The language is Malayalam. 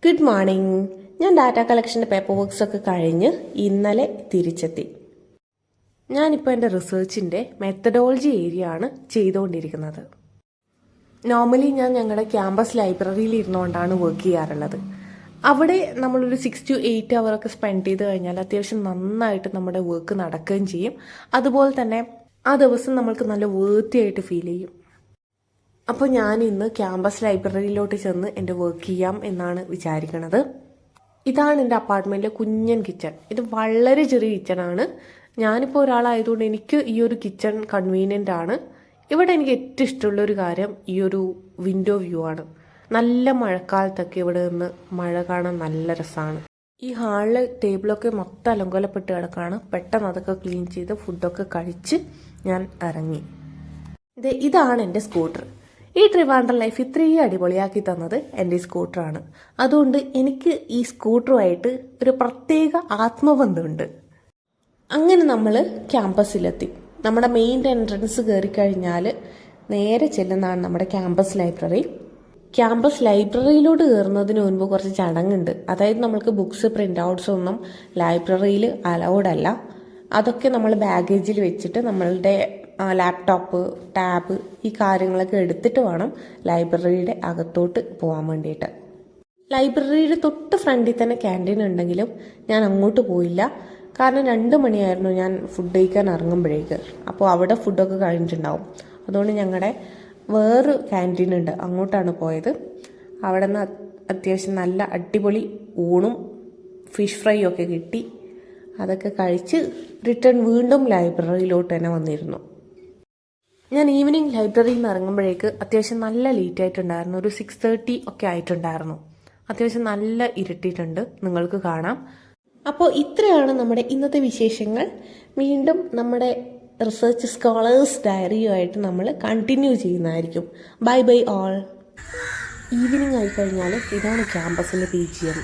Good morning. ഞാൻ ഡാറ്റ കളക്ഷൻ്റെ പേപ്പർ വർക്ക്സ് ഒക്കെ കഴിഞ്ഞ് ഇന്നലെ തിരിച്ചെത്തി. ഞാനിപ്പോൾ എൻ്റെ റിസർച്ചിൻ്റെ മെത്തഡോളജി ഏരിയ ആണ് ചെയ്തുകൊണ്ടിരിക്കുന്നത്. നോർമലി ഞാൻ ഞങ്ങളുടെ ക്യാമ്പസ് ലൈബ്രറിയിൽ ഇരുന്നുകൊണ്ടാണ് വർക്ക് ചെയ്യാറുള്ളത്. അവിടെ നമ്മളൊരു 6 to 8 അവറൊക്കെ സ്പെൻഡ് ചെയ്ത് കഴിഞ്ഞാൽ അത്യാവശ്യം നന്നായിട്ട് നമ്മുടെ വർക്ക് നടക്കുകയും ചെയ്യും. അതുപോലെ തന്നെ ആ ദിവസം നമ്മൾക്ക് നല്ല വേർത്തിയായിട്ട് ഫീൽ ചെയ്യും. അപ്പോൾ ഞാൻ ഇന്ന് ക്യാമ്പസ് ലൈബ്രറിയിലോട്ട് ചെന്ന് എൻ്റെ വർക്ക് ചെയ്യാം എന്നാണ് വിചാരിക്കുന്നത്. ഇതാണ് എൻ്റെ അപ്പാർട്ട്മെൻറ്റിലെ കുഞ്ഞൻ കിച്ചൺ. ഇത് വളരെ ചെറിയ കിച്ചണാണ്. ഞാനിപ്പോൾ ഒരാളായതുകൊണ്ട് എനിക്ക് ഈ ഒരു കിച്ചൺ കൺവീനിയൻ്റ് ആണ്. ഇവിടെ എനിക്ക് ഏറ്റവും ഇഷ്ടമുള്ളൊരു കാര്യം ഈ ഒരു വിൻഡോ വ്യൂ ആണ്. നല്ല മഴക്കാലത്തൊക്കെ ഇവിടെ നിന്ന് മഴ കാണാൻ നല്ല രസമാണ്. ഈ ഹാളിലെ ടേബിളൊക്കെ മൊത്തം അലങ്കോലപ്പെട്ട് കിടക്കാണ്. പെട്ടെന്ന് അതൊക്കെ ക്ലീൻ ചെയ്ത് ഫുഡൊക്കെ കഴിച്ച് ഞാൻ ഇറങ്ങി. ഇതാണ് എൻ്റെ സ്കൂട്ടർ. ഈ ട്രിവാൻഡ്രം ലൈഫ് ഇത്രയും അടിപൊളിയാക്കി തന്നത് എൻ്റെ സ്കൂട്ടറാണ്. അതുകൊണ്ട് എനിക്ക് ഈ സ്കൂട്ടറുമായിട്ട് ഒരു പ്രത്യേക ആത്മബന്ധമുണ്ട്. അങ്ങനെ നമ്മൾ ക്യാമ്പസിലെത്തി. നമ്മുടെ മെയിൻ എൻട്രൻസ് കയറി കഴിഞ്ഞാൽ നേരെ ചെല്ലുന്നതാണ് നമ്മുടെ ക്യാമ്പസ് ലൈബ്രറി. ക്യാമ്പസ് ലൈബ്രറിയിലോട്ട് കയറുന്നതിന് മുൻപ് കുറച്ച് ചടങ്ങുണ്ട്. അതായത് നമ്മൾക്ക് ബുക്സ് പ്രിൻ്റ് ഔട്ട്സ് ഒന്നും ലൈബ്രറിയിൽ അലൗഡ് അല്ല. അതൊക്കെ നമ്മൾ ബാഗേജിൽ വെച്ചിട്ട് നമ്മളുടെ ലാപ്ടോപ്പ്, ടാബ് ഈ കാര്യങ്ങളൊക്കെ എടുത്തിട്ട് വേണം ലൈബ്രറിയുടെ അകത്തോട്ട് പോകാൻ വേണ്ടിയിട്ട്. ലൈബ്രറിയുടെ തൊട്ട് ഫ്രണ്ടിൽ തന്നെ ക്യാൻറ്റീൻ ഉണ്ടെങ്കിലും ഞാൻ അങ്ങോട്ട് പോയില്ല. കാരണം 2 മണിയായിരുന്നു ഞാൻ ഫുഡ് കഴിക്കാൻ ഇറങ്ങുമ്പോഴേക്ക്. അപ്പോൾ അവിടെ ഫുഡൊക്കെ കഴിഞ്ഞിട്ടുണ്ടാവും. അതുകൊണ്ട് ഞങ്ങളുടെ വേറൊരു ക്യാൻറ്റീൻ ഉണ്ട്, അങ്ങോട്ടാണ് പോയത്. അവിടെ നിന്ന് അത്യാവശ്യം നല്ല അടിപൊളി ഊണും ഫിഷ് ഫ്രൈയും ഒക്കെ കിട്ടി. അതൊക്കെ കഴിച്ച് റിട്ടേൺ വീണ്ടും ലൈബ്രറിയിലോട്ട് തന്നെ വന്നിരുന്നു. ഞാൻ ഈവനിങ് ലൈബ്രറിയിൽ നിന്ന് ഇറങ്ങുമ്പോഴേക്ക് അത്യാവശ്യം നല്ല ലേറ്റ് ആയിട്ടുണ്ടായിരുന്നു. ഒരു 6:30 ഒക്കെ ആയിട്ടുണ്ടായിരുന്നു. അത്യാവശ്യം നല്ല ഇരുട്ടിയിട്ടുണ്ട്, നിങ്ങൾക്ക് കാണാം. അപ്പോൾ ഇത്രയാണ് നമ്മുടെ ഇന്നത്തെ വിശേഷങ്ങൾ. വീണ്ടും നമ്മുടെ റിസർച്ച് സ്കോളേഴ്സ് ഡയറിയുമായിട്ട് നമ്മൾ കണ്ടിന്യൂ ചെയ്യുന്നതായിരിക്കും. Bye bye all. ഈവനിങ് ആയിക്കഴിഞ്ഞാൽ ഇതാണ് ക്യാമ്പസിൻ്റെ PGM.